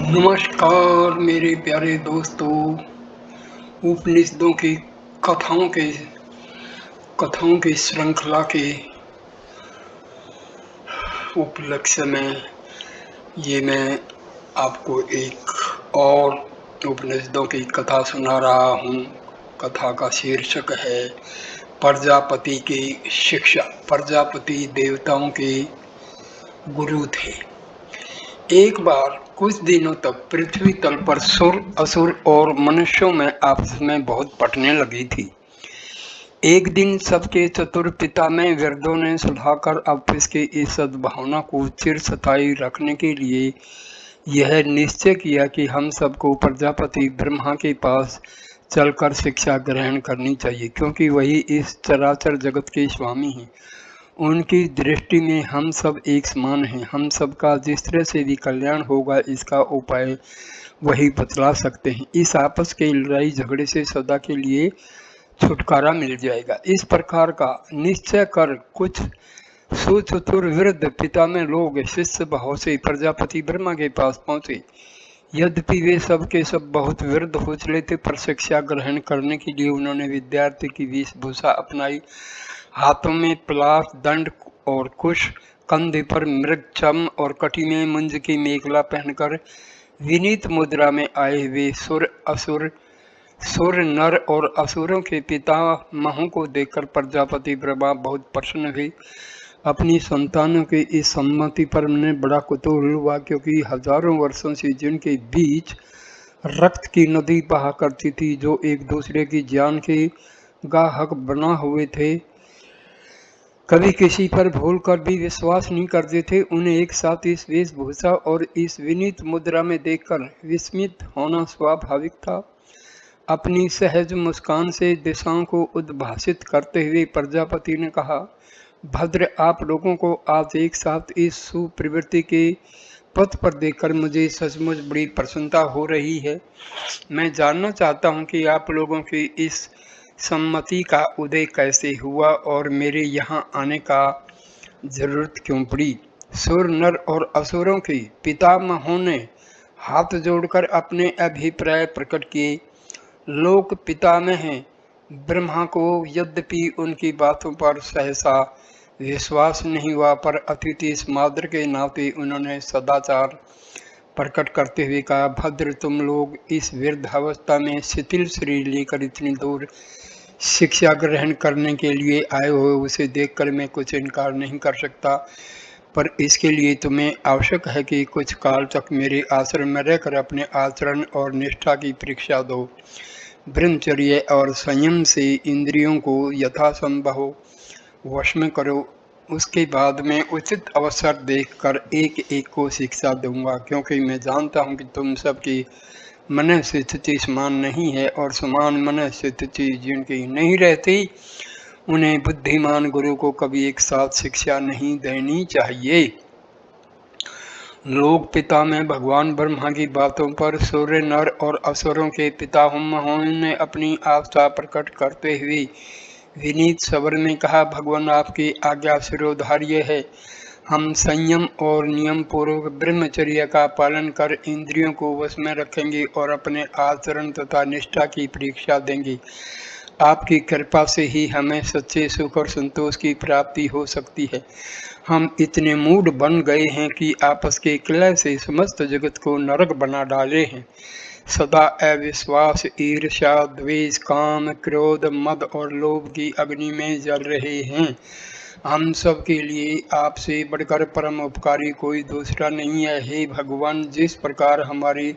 नमस्कार मेरे प्यारे दोस्तों। उपनिषदों की कथाओं के कथाओं की श्रृंखला के उपलक्ष्य में ये मैं आपको एक और उपनिषदों की कथा सुना रहा हूँ। कथा का शीर्षक है प्रजापति की शिक्षा। प्रजापति देवताओं के गुरु थे। एक बार कुछ दिनों तक पृथ्वी तल पर सुर, असुर और मनुष्यों में आपस में बहुत पटने लगी थी। एक दिन सबके चतुर पिता में वृद्धों ने सुलझाकर आपस की इस सद्भावना को चिरस्थायी रखने के लिए यह निश्चय किया कि हम सबको प्रजापति ब्रह्मा के पास चलकर शिक्षा ग्रहण करनी चाहिए, क्योंकि वही इस चराचर जगत के स्वामी हैं। उनकी दृष्टि में हम सब एक समान हैं। हम सबका जिस तरह से भी कल्याण होगा इसका उपाय वही बतला सकते हैं। इस आपस के लड़ाई झगड़े से सदा के लिए छुटकारा मिल जाएगा। इस प्रकार का निश्चय कर कुछ सुचतुर वृद्ध पिता में लोग शिष्य भाव से प्रजापति ब्रह्मा के पास पहुंचे। यद्यपि वे सब के सब बहुत वृद्ध हो चले थे, पर शिक्षा ग्रहण करने के लिए उन्होंने विद्यार्थी की वेशभूषा अपनाई। हाथों में पलाश, दंड और कुश, कंधे पर मृग चम और कटी में मुंज की मेखला पहनकर विनीत मुद्रा में आए हुए सुर नर और असुरों के पितामहों को देखकर प्रजापति ब्रह्मा बहुत प्रसन्न हुए। अपनी संतानों की इस सम्मति पर उन्हें बड़ा कुतूहल हुआ, क्योंकि हजारों वर्षों से जिनके बीच रक्त की नदी बहा करती थी, जो एक दूसरे की जान के गाहक बना हुए थे, कभी किसी पर भूलकर भी विश्वास नहीं करते थे, उन्हें एक साथ इस वेशभूषा और इस विनीत मुद्रा में देखकर विस्मित होना स्वाभाविक था। अपनी सहज मुस्कान से दिशाओं को उद्भासित करते हुए प्रजापति ने कहा, भद्र, आप लोगों को आज एक साथ इस सुप्रवृत्ति के पथ पर देखकर मुझे सचमुच बड़ी प्रसन्नता हो रही है। मैं जानना चाहता हूँ कि आप लोगों की इस सम्मति का उदय कैसे हुआ और मेरे यहाँ आने का जरूरत क्यों पड़ी। सुर नर और असुरों के पितामहों ने हाथ जोड़कर अपने अभिप्राय प्रकट किए। लोक पितामह ब्रह्मा को यद्यपि उनकी बातों पर सहसा विश्वास नहीं हुआ, पर अतिथि समादर के नाते उन्होंने सदाचार प्रकट करते हुए कहा, भद्र, तुम लोग इस वृद्धावस्था में शिथिल शरीर लेकर इतनी दूर शिक्षा ग्रहण करने के लिए आए हो, उसे देखकर मैं कुछ इनकार नहीं कर सकता, पर इसके लिए तुम्हें आवश्यक है कि कुछ काल तक मेरे आश्रम में रहकर अपने आचरण और निष्ठा की परीक्षा दो। ब्रह्मचर्य और संयम से इंद्रियों को यथासंभव वश में करो। उसके बाद मैं उचित अवसर देखकर एक एक को शिक्षा दूंगा, क्योंकि मैं जानता हूं कि तुम सबकी मन स्थिति समान नहीं है, और समान मन स्थिति जिनकी नहीं रहती उन्हें बुद्धिमान गुरु को कभी एक साथ शिक्षा नहीं देनी चाहिए। लोक पिता में भगवान ब्रह्मा की बातों पर सूर्य नर और असुरों के पितामहों ने अपनी आस्था प्रकट करते हुए विनीत स्वर में कहा, भगवान, आपकी आज्ञा शिरोधार्य है। हम संयम और नियम पूर्वक ब्रह्मचर्य का पालन कर इंद्रियों को वश में रखेंगे और अपने आचरण तथा निष्ठा की परीक्षा देंगे। आपकी कृपा से ही हमें सच्चे सुख और संतोष की प्राप्ति हो सकती है। हम इतने मूढ़ बन गए हैं कि आपस के कलह से समस्त जगत को नरक बना डाले हैं। सदा अविश्वास, ईर्ष्या, द्वेष, काम, क्रोध, मद और लोभ की अग्नि में जल रहे हैं। हम सब के लिए आपसे बढ़कर परम उपकारी कोई दूसरा नहीं है। हे भगवान, जिस प्रकार हमारी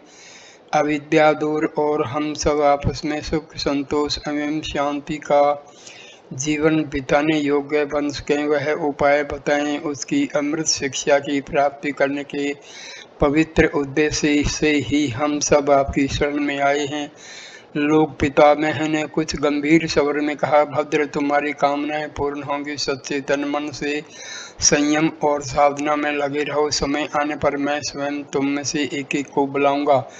अविद्या दूर और हम सब आपस में सुख, संतोष एवं शांति का जीवन बिताने योग्य बन सकें, वह उपाय बताएं। उसकी अमृत शिक्षा की प्राप्ति करने के पवित्र उद्देश्य से ही हम सब आपकी शरण में आए हैं। लोक पितामह ने कुछ गंभीर स्वर में कहा, भद्र, तुम्हारी कामनाएं पूर्ण होंगी। सच्चे तन मन से संयम और साधना में लगे रहो। समय आने पर मैं स्वयं तुम में से एक एक को बुलाऊंगा।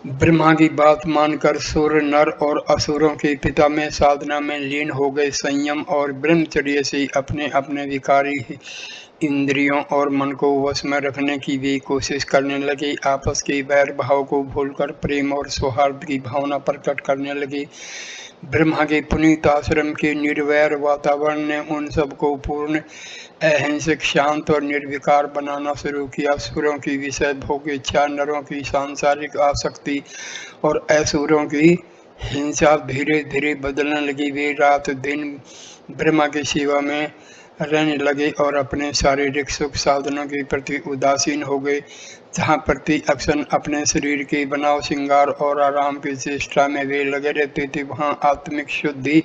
ब्रह्मा की बात मानकर सूर्य नर और असुरों के पिता में साधना में लीन हो गए। संयम और ब्रह्मचर्य से अपने अपने इंद्रियों और मन को वश में रखने की भी कोशिश करने लगे। आपस के वैर भाव को भूलकर प्रेम और सौहार्द की भावना प्रकट करने लगे। ब्रह्मा के पुनीत आश्रम के निर्वैर वातावरण ने उन सबको पूर्ण अहिंसक, शांत और निर्विकार बनाना शुरू किया। सुरों की विषय भोग इच्छा, नरों की सांसारिक आसक्ति और असुरों की हिंसा धीरे धीरे बदलने लगी। वे रात दिन ब्रह्मा की सेवा में रहने लगे और अपने शारीरिक सुख साधनों के प्रति उदासीन हो गए। जहाँ प्रति अक्षण अपने शरीर के बनाव, श्रृंगार और आराम की चेष्टा में वे लगे रहते थे, वहाँ आत्मिक शुद्धि,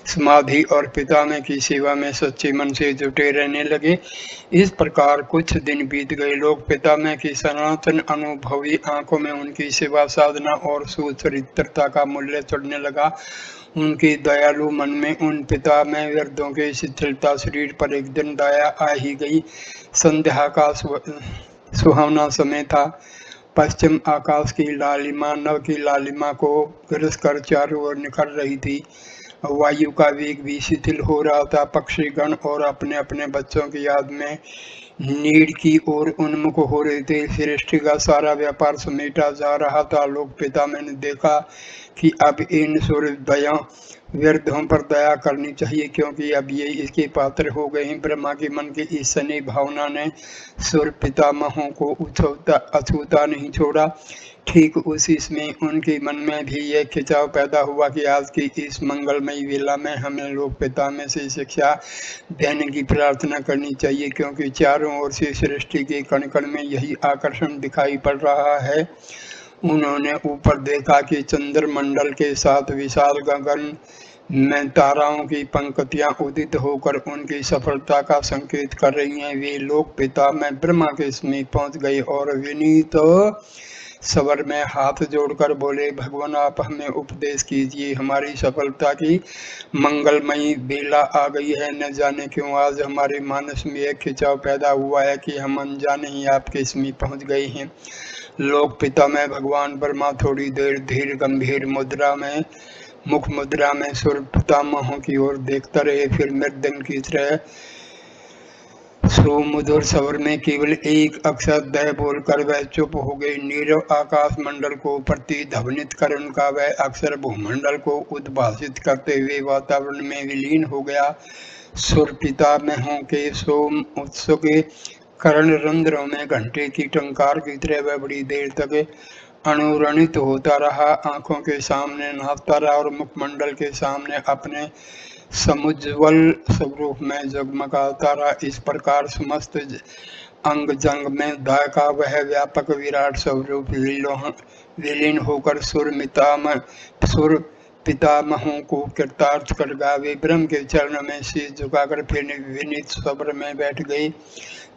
समाधि और पितामह की सेवा में सच्चे मन से जुटे रहने लगे। इस प्रकार कुछ दिन बीत गए। लोग पितामह की सनातन अनुभवी आंखों में उनकी सेवा साधना और सुचरित्रता का मूल्य चढ़ने लगा। उनके दयालु मन में उन पितामह वृद्धों के शिथिलता शरीर पर एक दिन दया आ ही गई। संध्या का सुहावना समय था। पश्चिम आकाश की लालिमा नव की लालिमा को गिरस कर चारों ओर निखर रही थी। वायु का वेग भी शिथिल हो रहा था। पक्षीगण और अपने अपने बच्चों की याद में नीड़ की ओर उन्मुख हो रहे थे। सृष्टि का सारा व्यापार समेटा जा रहा था। लोग पितामह ने देखा कि अब इन सूर्योदयों वृद्धों पर दया करनी चाहिए, क्योंकि अब ये इसके पात्र हो गए हैं। ब्रह्मा के मन की इस सनी भावना ने सूर्य पितामहों को अछूता नहीं छोड़ा। ठीक उसी समय उनके मन में भी यह खिंचाव पैदा हुआ कि आज की इस मंगलमयी वेला में हमें लोक पितामह से शिक्षा देने की प्रार्थना करनी चाहिए, क्योंकि चारों ओर से सृष्टि के कण कण में यही आकर्षण दिखाई पड़ रहा है। उन्होंने ऊपर देखा कि चंद्रमंडल के साथ विशाल गगन में ताराओं की पंक्तियां उदित होकर उनकी सफलता का संकेत कर रही हैं। वे लोक पितामह ब्रह्मा के समीप पहुंच गए और विनीत स्वर में हाथ जोड़कर बोले, भगवान आप हमें उपदेश कीजिए। हमारी सफलता की मंगलमयी बेला आ गई है। न जाने क्यों आज हमारे मानस में एक खिंचाव पैदा हुआ है कि हम अनजाने ही आपके समीप पहुंच गए हैं। लोक पितामह भगवान ब्रह्मा थोड़ी देर धीर गंभीर मुद्रा में मुख मुद्रा में सूर्य पितामहों की ओर देखते रहे। फिर मृदंग की तरह सुमधुर स्वर में केवल एक अक्षर दय बोलकर वह चुप हो गई। नीरव आकाश मंडल को प्रतिध्वनित कर उनका वह अक्षर भूमंडल को उद्भासित करते हुए वातावरण में विलीन हो गया। सूर्य पितामहों के सोम उत्सुक कर्ण रंध्रों में घंटे की टंकार की तरह वह बड़ी देर तक अनुरणित होता रहा। आंखों के सामने नाचता रहा और मुखमंडल के सामने अपने समुज्वल स्वरूप में जगमगाता रहा। इस प्रकार समस्त अंग जंग में दया का वह व्यापक विराट स्वरूप विलीन होकर सूर्य पितामहों को कृतार्थ कर गया। वे ब्रह्म के चरणों में शीश झुकाकर फिर विनीत स्वर में बैठ गए,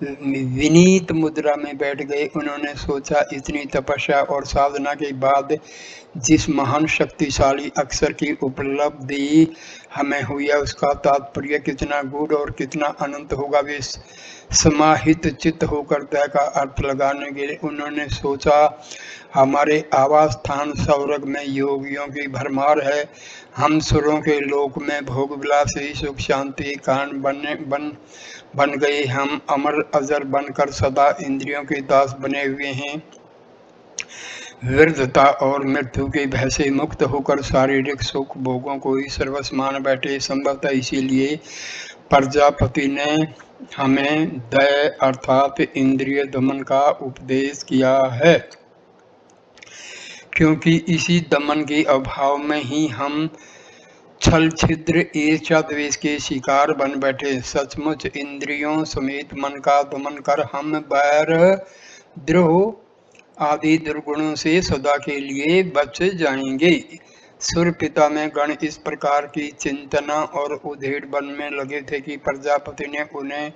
विनीत मुद्रा में बैठ गए। उन्होंने सोचा, इतनी तपस्या और साधना के बाद जिस महान शक्तिशाली अक्षर की उपलब्धि हमें हुई है उसका तात्पर्य कितना गूढ़ और कितना अनंत होगा। वे समाहित चित्त होकर दया का अर्थ लगाने के लिए उन्होंने सोचा, हमारे आवास स्थान स्वर्ग में योगियों की भरमार है। हम सुरों के लोक में भोग विलास ही सुख शांति कारण बन गए। हम अमर अजर बनकर सदा इंद्रियों के दास बने हुए हैं। वृद्धता और मृत्यु के भय से मुक्त होकर शारीरिक सुख भोगों को ही सर्वस्व मान बैठे। संभवतः इसीलिए प्रजापति ने हमें दया अर्थात इंद्रिय दमन का उपदेश किया है, क्योंकि इसी दमन के अभाव में ही हम छल छिद्र ईर्ष्या द्वेष के शिकार बन बैठे। सचमुच इंद्रियों समेत मन का दमन कर हम बैर द्रोह आदि दुर्गुणों से सदा के लिए बच जाएंगे। सूर्य पितामह गण इस प्रकार की चिंतना और उधेड़ बन में लगे थे कि प्रजापति ने उन्हें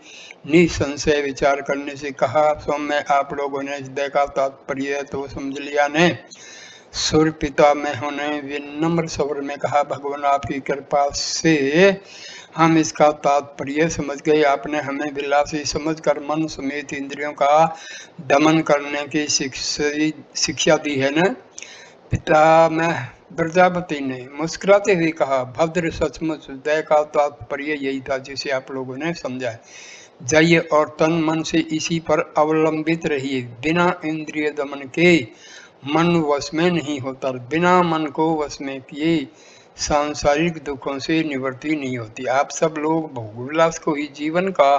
निसंशय विचार करने से कहा, सौम्य आप लोगों ने हृदय का तात्पर्य तो समझ लिया ने? सूर्य पितामह ने विनम्र स्वर में कहा, भगवान आपकी कृपा से हम इसका तात्पर्य समझ गए। आपने हमें विलासी समझकर मन समेत इंद्रियों का दमन करने की शिक्षा दी है न? पितामह प्रजापति ने मुस्कुराते हुए कहा, भद्र, सचमुच दया का तात्पर्य यही था जिसे आप लोगों ने समझा है। जाइए और तन मन से इसी पर अवलंबित रहिए। बिना इंद्रिय दमन के मन वश में नहीं होता, बिना मन को वश में किए सांसारिक दुखों से निवृत्ति नहीं होती। आप सब लोग भोगविलास को ही जीवन का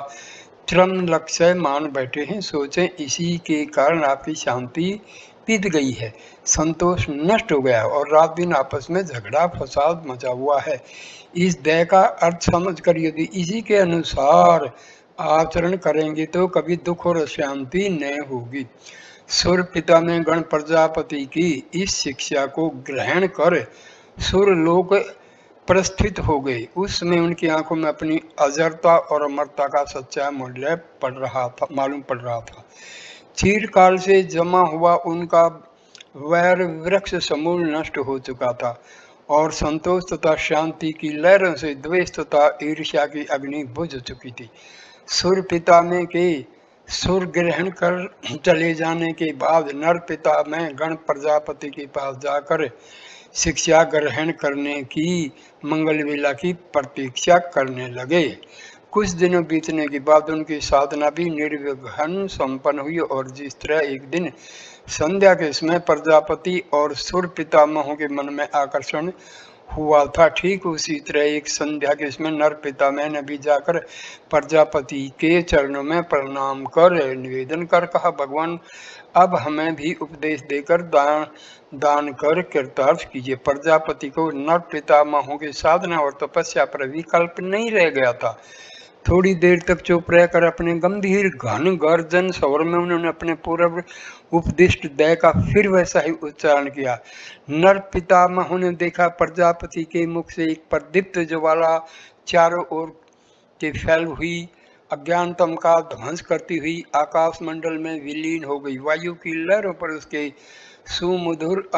चरम लक्ष्य मान बैठे हैं। सोचें, इसी के कारण आपकी शांति बीत गई है, संतोष नष्ट हो गया और रात दिन आपस में झगड़ा फसाद मचा हुआ है। इस दया का अर्थ समझकर यदि इसी के अनुसार आचरण करेंगे तो कभी दुख और शांति न होगी। सूर्य पिता ने गण प्रजापति की इस शिक्षा को ग्रहण कर सूर्य लोक प्रस्थित हो गए। उस समय उनकी आंखों में अपनी अजरता और अमरता का सच्चा मूल्य मालूम पड़ रहा था। चिरकाल से जमा हुआ उनका वैर वृक्ष समूल नष्ट हो चुका था और संतोष तथा शांति की लहरों से द्वेष तथा ईर्ष्या की अग्नि बुझ चुकी थी। सूर्य पिता में के सुर ग्रहण कर चले जाने के बाद नर पिता में गण प्रजापति के पास जाकर शिक्षा ग्रहण करने की मंगल वेला की प्रतीक्षा करने लगे। कुछ दिनों बीतने के बाद उनकी साधना भी निर्विघ्न संपन्न हुई और जिस तरह एक दिन संध्या के समय प्रजापति और सूर्य पितामहों के मन में आकर्षण हुआ था, ठीक उसी तरह एक संध्या के समय नर पितामह ने भी जाकर प्रजापति के चरणों में प्रणाम कर निवेदन कर कहा, भगवान अब हमें भी उपदेश देकर दान कर कृतार्थ कीजिए। प्रजापति को नर पितामहों की साधना और तपस्या पर विकल्प नहीं रह गया था। थोड़ी देर तक चुप रहकर अपने गंभीर घन गर्जन स्वर में उन्होंने अपने पूर्व उपदिष्ट दया का फिर वैसा ही उच्चारण किया। नर पितामहों ने देखा प्रजापति के मुख से एक प्रदीप्त ज्वाला चारों ओर के फैल हुई अज्ञानतम का ध्वंस करती हुई आकाश मंडल में विलीन हो गई। वायु की लहरों पर उसके सुमधुर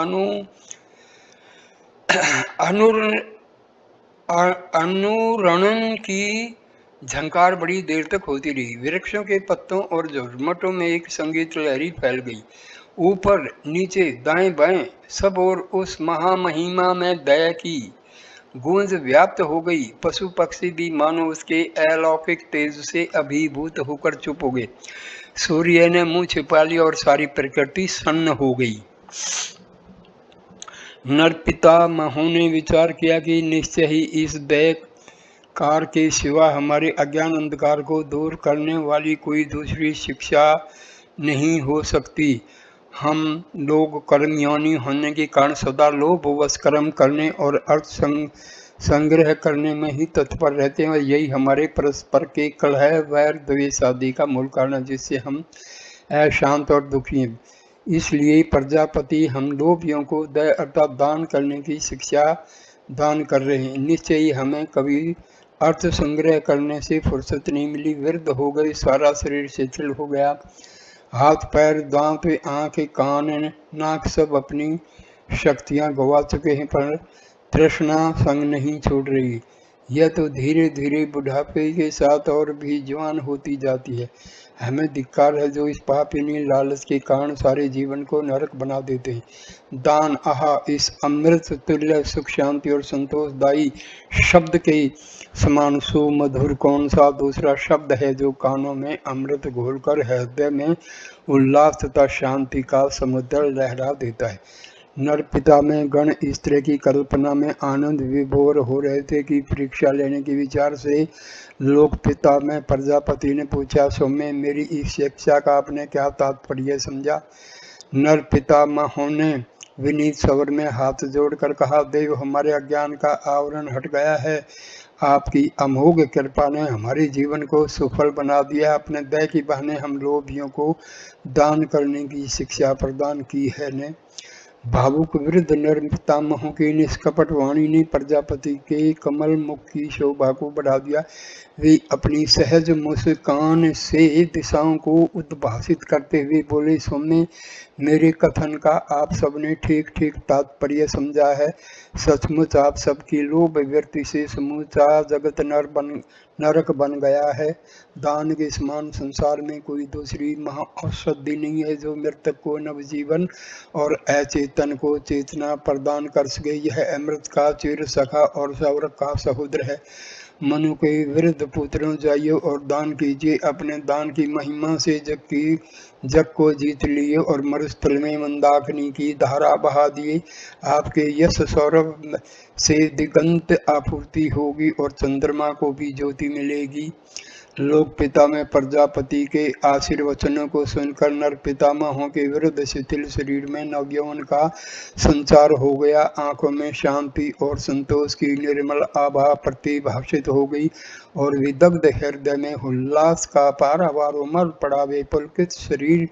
अनुरणन की झंकार बड़ी देर तक होती रही। वृक्षों के पत्तों और झुरमुटों में एक संगीत लहरी फैल गई। ऊपर नीचे दाएं बाएं सब ओर उस महामहिमा में दया की गूंज व्याप्त हो गई। पशु पक्षी भी मानो उसके अलौकिक तेज से अभिभूत होकर चुप हो गए। सूर्य ने मुंह छिपा लिया और सारी प्रकृति सन्न हो गई। नर पितामहों ने विचार किया कि निश्चय ही इस दया कार के सिवा हमारे अज्ञान अंधकार को दूर करने वाली कोई दूसरी शिक्षा नहीं हो सकती। हम लोग कर्मयोनि होने के कारण सदा लोभवश कर्म करने और अर्थ संग्रह करने में ही तत्पर रहते हैं और यही हमारे परस्पर के कलह वैर द्वेष आदि का मूल कारण है, जिससे हम अशांत और दुखी हैं। इसलिए प्रजापति हम लोभियों को दया अर्थात दान करने की शिक्षा दान कर रहे हैं। निश्चय ही हमें कभी अर्थ संग्रह करने से फुर्सत नहीं मिली। वृद्ध हो गई, सारा शरीर शिथिल हो गया, हाथ पैर दांत आंखें कान नाक सब अपनी शक्तियां गवा चुके हैं, पर तृष्णा संग नहीं छोड़ रही। यह तो धीरे धीरे बुढ़ापे के साथ और भी जवान होती जाती है। हमें धिक्कार है जो इस पापिनी लालच के कारण सारे जीवन को नरक बना देते हैं। दान आहा इस अमृत तुल्य सुख शांति और संतोषदायी शब्द के समान सुमधुर कौन सा दूसरा शब्द है जो कानों में अमृत घोलकर हृदय में उल्लास तथा शांति का समुद्र लहरा देता है। नर पिता में गण इस तरह की कल्पना में आनंद विभोर हो रहे थे कि परीक्षा लेने के विचार से लोक पिता में प्रजापति ने पूछा, सौम्य मेरी इस शिक्षा का आपने क्या तात्पर्य समझा? नर पितामहों ने विनीत स्वर में हाथ जोड़कर कहा, देव हमारे अज्ञान का आवरण हट गया है। आपकी अमोघ कृपा ने हमारे जीवन को सुफल बना दिया। अपने दया की बहाने हम लोभियों को दान करने की शिक्षा प्रदान की है ने। भावुक वृद्ध नर पितामहों की निष्कपट वाणी ने प्रजापति के कमल मुख की शोभा को बढ़ा दिया। वे अपनी सहज मुस्कान से दिशाओं को उद्भासित करते हुए बोले, सौम्य, मेरे कथन का आप सबने ठीक ठीक तात्पर्य समझा है। सचमुच आप सबकी लोभ वृत्ति से समूचा जगत नरक बन गया है। दान के समान संसार में कोई दूसरी महाऔषधि नहीं है जो मृतक को नवजीवन और अचेतन को चेतना प्रदान कर सके। यह अमृत का चिर सखा और सौरभ का सहोदर है। मनु के वृद्ध पुत्रों, जाइए और दान कीजिए। अपने दान की महिमा से जग को जीत लिए और मरुस्थल में मंदाकिनी की धारा बहा दिए। आपके यश सौरभ से दिगंत आपूर्ति होगी और चंद्रमा को भी ज्योति मिलेगी। लोक पिता में प्रजापति के आशीर्वचनों को सुनकर नर पितामहों के विरुद्ध शिथिल शरीर में नवयौवन का संचार हो गया। आंखों में शांति और संतोष की निर्मल आभा प्रतिभाषित हो गई और विदग्ध हृदय में उल्लास का पारावार उमड़ पड़ा। वे पुलकित शरीर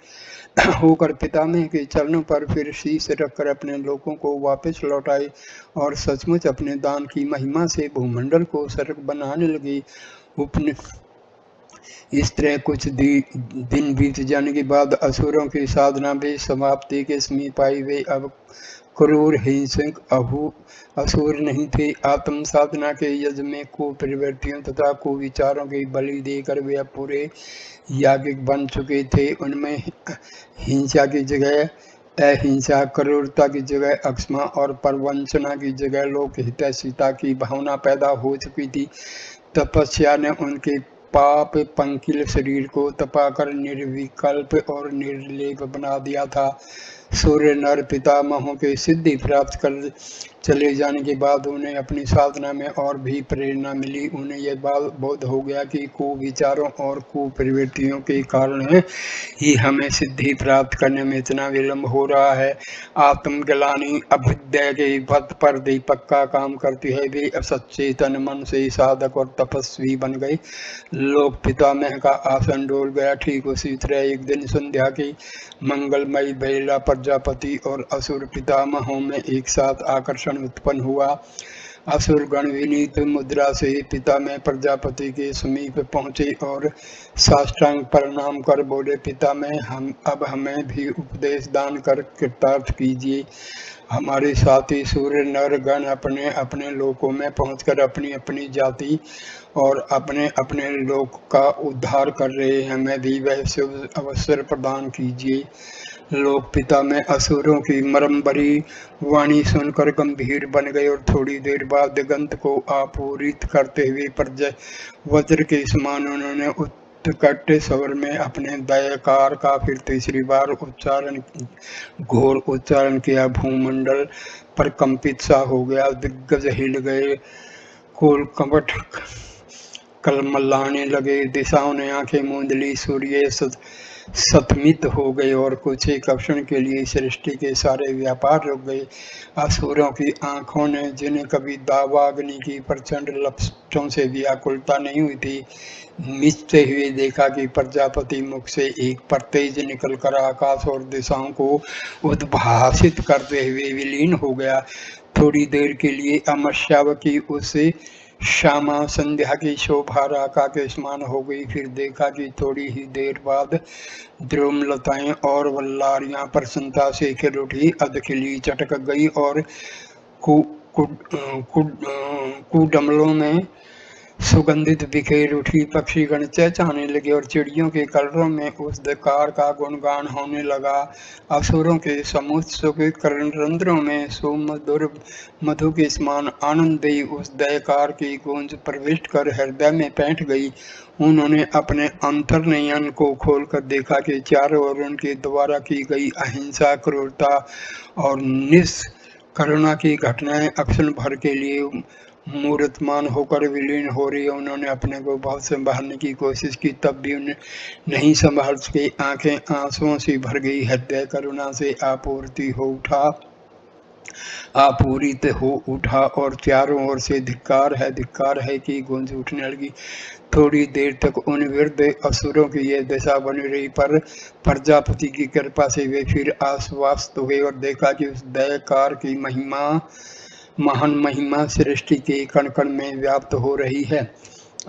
होकर पितामह के चरणों पर फिर शीश रखकर अपने लोगों को वापस लौटाए और सचमुच अपने दान की महिमा से भूमंडल को स्वर्ग बनाने लगे। इस तरह कुछ दिन बीत जाने के बाद असुरों की साधना भी समाप्ति के समीप आई। वे अब क्रूर हिंसक असुर नहीं थे। आत्म साधना के यज्ञ में कुप्रवृत्तियों तथा कुविचारों की बलि देकर वे अब पूरे याज्ञिक बन चुके थे। उनमें हिंसा की जगह अहिंसा, क्रूरता की जगह अक्षमा और परवंचना की जगह लोकहितैषिता की भावना पैदा हो चुकी थी। तपस्या ने उनके पाप पंकिल शरीर को तपाकर निर्विकल्प और निर्लेप बना दिया था। सूर्य नर पितामहों के सिद्धि प्राप्त कर चले जाने के बाद उन्हें अपनी साधना में और भी प्रेरणा मिली। उन्हें यह बात बोध हो गया कि कुविचारों और कुप्रवृत्तियों के कारण ही हमें सिद्धि प्राप्त करने में इतना विलंब हो रहा है। आत्मग्लानि अभ्युदय के पथ पर दीपक का काम करती है। वे सचेतन मन से साधक और तपस्वी बन गए। लोक पितामह का आसन डोल गया। ठीक उसी तरह एक दिन संध्या की मंगलमयी बेला प्रजापति और असुर पितामहों में एक साथ आकर्षण उत्पन्न हुआ। असुर गण विनीत मुद्रा से पितामह प्रजापति के समीप पहुंचे और साष्टांग प्रणाम कर बोले, पितामह, अब हमें भी उपदेश दान कर कृतार्थ कीजिए। हमारे साथी सूर्य नर गण अपने अपने लोकों में पहुंचकर अपनी अपनी जाति और अपने अपने लोक का उद्धार कर रहे हैं। हमें भी वह शुभ अवसर प्रदान कीजिए। लोक पिता में असुरों की मरम भरी वाणी सुनकर गंभीर बन गए और थोड़ी देर बाद दिगंत को आपूरित करते हुए वज्र के समान उन्होंने उत्कट स्वर में अपने दयकार का फिर तीसरी बार घोर उच्चारण किया। भूमंडल पर कंपित सा हो गया। दिग्गज हिल गए। कुल कपट कलमलाने लगे। दिशाओं ने आंखें मूंद ली। सूर्य सतमित हो गए और कुछ एक क्षण के लिए सृष्टि के सारे व्यापार रुक गए। असुरों की आंखों ने, जिन्हें कभी दावाग्नि की प्रचंड लपटों से व्याकुलता नहीं हुई थी, मिचते हुए देखा कि प्रजापति मुख से एक परतेज निकलकर आकाश और दिशाओं को उद्भासित करते हुए विलीन हो गया। थोड़ी देर के लिए अमरश्यावकी उसे श्यामा संध्या की शोभा राका के समान हो गई। फिर देखा कि थोड़ी ही देर बाद द्रुमलताएं और वल्लारियां प्रसन्नता से खिल उठी, अधखिली चटक गई और कुडमलों में सुगंधित बिखेर उठी। पक्षीगण चहचहाने लगे और चिड़ियों के कलरों में उस दयकार का गुणगान होने लगा। असुरों के समुत्सुक कर्णरंध्रों में सुमधुर मधु के समान आनंदयी उस दयकार की गूंज प्रविष्ट कर हृदय में बैठ गई। उन्होंने अपने अंतर्नयन को खोलकर देखा कि चारों ओर उनके द्वारा की गई अहिंसा, क्रूरता और निष्करुणा की घटनाएं अक्षण भर के लिए मूर्तमान होकर विलीन हो रही है। उन्होंने अपने को बहुत संभालने की कोशिश की, तब भी उन्हें नहीं संभाल सके। आंखें आंसुओं से भर गई। हृदय करुणा से आपूरित हो उठा और चारों ओर से धिक्कार है कि गूंज उठने लगी। थोड़ी देर तक उन वृद्ध असुरों की यह दशा बनी रही, पर प्रजापति की कृपा से वे फिर आश्वस्त हुए और देखा कि उस दयकार की महान महिमा सृष्टि के कण कण में व्याप्त हो रही है।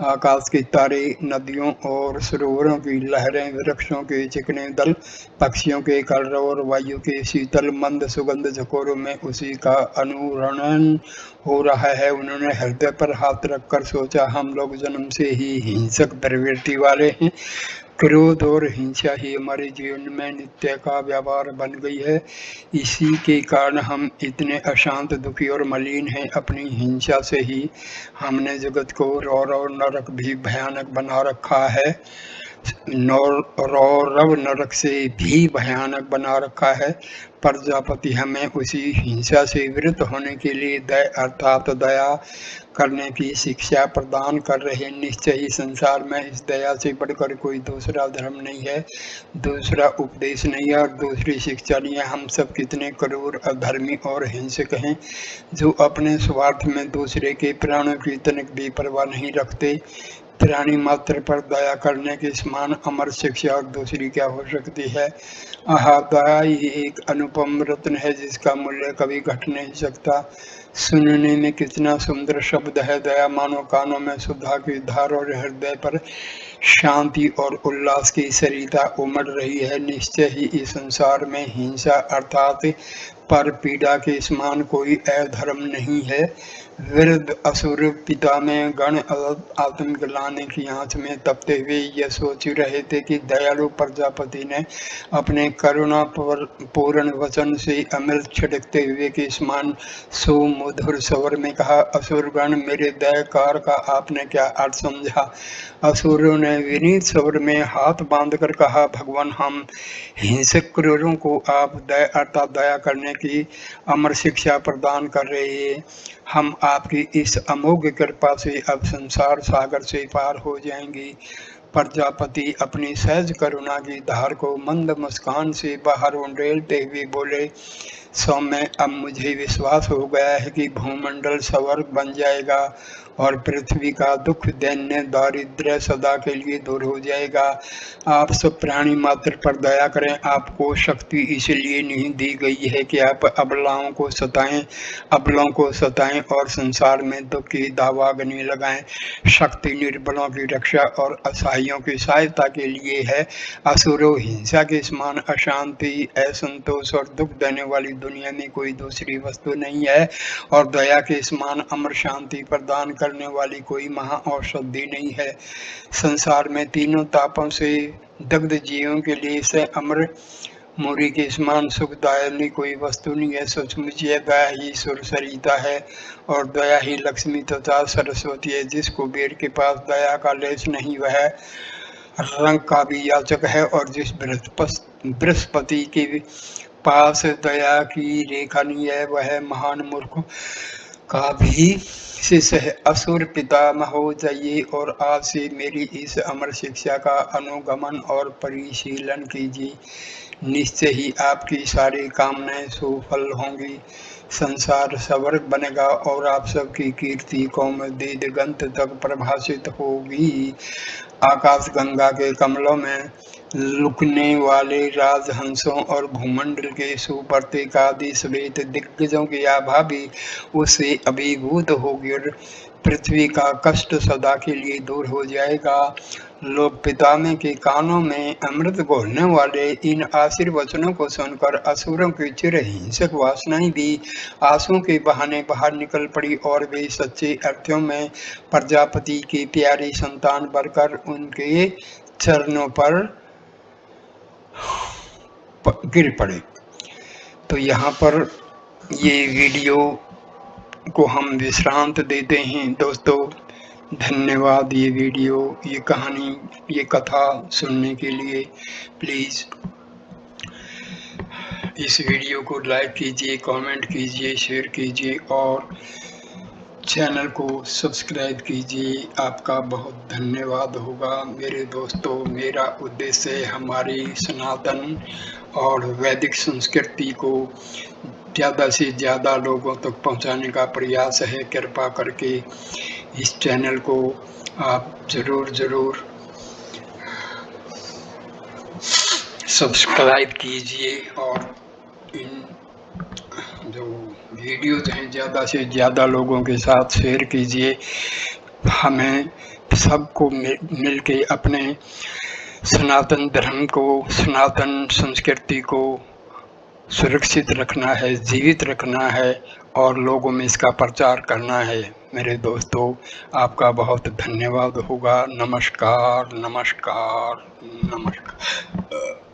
आकाश के तारे, नदियों और सरोवरों की लहरें, वृक्षों के चिकने दल, पक्षियों के कलरव और वायु के शीतल मंद सुगंध झकोरों में उसी का अनुरणन हो रहा है। उन्होंने हृदय पर हाथ रखकर सोचा, हम लोग जन्म से ही हिंसक प्रवृत्ति वाले हैं। क्रोध और हिंसा ही हमारे जीवन में नित्य का व्यवहार बन गई है। इसी के कारण हम इतने अशांत, दुखी और मलिन हैं। अपनी हिंसा से ही हमने जगत को रौरव नरक भी भयानक बना रखा है। रौरव नरक से भी भयानक बना रखा है। प्रजापति हमें उसी हिंसा से विरत होने के लिए अर्थात दया करने की शिक्षा प्रदान कर रहे। निश्चय ही संसार में इस दया से बढ़कर कोई दूसरा धर्म नहीं है, दूसरा उपदेश नहीं है और दूसरी शिक्षा नहीं है। हम सब कितने क्रूर, अधर्मी और हिंसक हैं, जो अपने स्वार्थ में दूसरे के प्राणों की तनिक भी परवाह नहीं रखते। प्राणी मात्र पर दया करने के समान अमर शिक्षा और दूसरी क्या हो सकती है। दया ही एक अनुपम रत्न है, जिसका मूल्य कभी घट नहीं सकता। सुनने में कितना सुंदर शब्द है दया, मानो कानों में सुधा की धार और हृदय पर शांति और उल्लास की सरिता उमड़ रही है। निश्चय ही इस संसार में हिंसा अर्थात पर पीड़ा के समान कोई अधर्म नहीं है। वृद्ध असुर पिता में गण आत्मग्लानि की आंच में तपते हुए यह सोच रहे थे कि दयालु प्रजापति ने अपने करुणा पूर्ण वचन से अमृत छिड़कते हुए के समान सुमधुर स्वर में कहा, असुरगण, मेरे दयाकार का आपने क्या अर्थ समझा। असुरों ने विनीत स्वर में हाथ बांधकर कहा, भगवान, हम हिंसक क्रूरों को आप दया करने की अमर शिक्षा प्रदान कर रहे हैं। हम आपकी इस अमोघ कृपा से अब संसार सागर से पार हो जाएंगे। प्रजापति अपनी सहज करुणा की धार को मंद मुस्कान से बाहर उंडेलते हुए बोले, सौम्य, अब मुझे विश्वास हो गया है कि भूमंडल स्वर्ग बन जाएगा और पृथ्वी का दुख, दैन्य, दारिद्र्य सदा के लिए दूर हो जाएगा। आप सब प्राणी मात्र पर दया करें। आपको शक्ति इसलिए नहीं दी गई है कि आप अबलाओं को सताएं और संसार में दुख की दावाग्नि लगाएं। शक्ति निर्बलों की रक्षा और असहायों की सहायता के लिए है। असुरों, हिंसा के समान अशांति, असंतोष और दुख देने वाली दुनिया में कोई दूसरी वस्तु नहीं है और दया के समान अमर शांति प्रदान करने वाली कोई महा औषधि नहीं है। संसार में तीनों तापों से दग्ध जीवों के लिए से अमर मोरी के समान सुखदायिनी कोई वस्तु नहीं है। सचमुच यह दया ही सुर सरिता है और दया ही लक्ष्मी तथा सरस्वती है। जिस कुबेर के पास दया का लेश नहीं, वह रंग का भी याचक है, और जिस बृहस्पति के पास दया की रेखा नहीं है, वह महान मूर्ख का भी शिष्य है। असुर पितामह हो जाइए और आज से मेरी इस अमर शिक्षा का अनुगमन और परिशीलन कीजिए। निश्चय ही आपकी सारी कामनाएं सुफल होंगी। संसार स्वर्ग बनेगा और आप सबकी कीर्ति कौमुदी दिगंत तक प्रभाषित होगी। आकाश गंगा के कमलों में लुकने वाले राजहंसों और भूमंडल के सुप्रतीक आदि श्वेत दिग्गजों की आभा भी उससे अभिभूत होगी और पृथ्वी का कष्ट सदा के लिए दूर हो जाएगा। लोक पितामह के कानों में अमृत घोलने वाले इन आशीर्वचनों को सुनकर असुरों की चिर हिंसक वासनाएं भी आंसुओं के बहाने बाहर निकल पड़ी और वे सच्चे अर्थों में प्रजापति की प्यारी संतान बनकर उनके चरणों पर गिर पड़े। तो यहाँ पर ये वीडियो को हम विश्रांत देते हैं दोस्तों। धन्यवाद ये वीडियो, ये कहानी, ये कथा सुनने के लिए। प्लीज़ इस वीडियो को लाइक कीजिए, कमेंट कीजिए, शेयर कीजिए और चैनल को सब्सक्राइब कीजिए। आपका बहुत धन्यवाद होगा मेरे दोस्तों। मेरा उद्देश्य हमारी सनातन और वैदिक संस्कृति को ज़्यादा से ज़्यादा लोगों तक पहुंचाने का प्रयास है। कृपा करके इस चैनल को आप ज़रूर सब्सक्राइब कीजिए और इन जो वीडियोज़ हैं ज़्यादा से ज़्यादा लोगों के साथ शेयर कीजिए। हमें सबको मिल के अपने सनातन धर्म को, सनातन संस्कृति को सुरक्षित रखना है, जीवित रखना है और लोगों में इसका प्रचार करना है। मेरे दोस्तों, आपका बहुत धन्यवाद होगा। नमस्कार, नमस्कार, नमस्कार।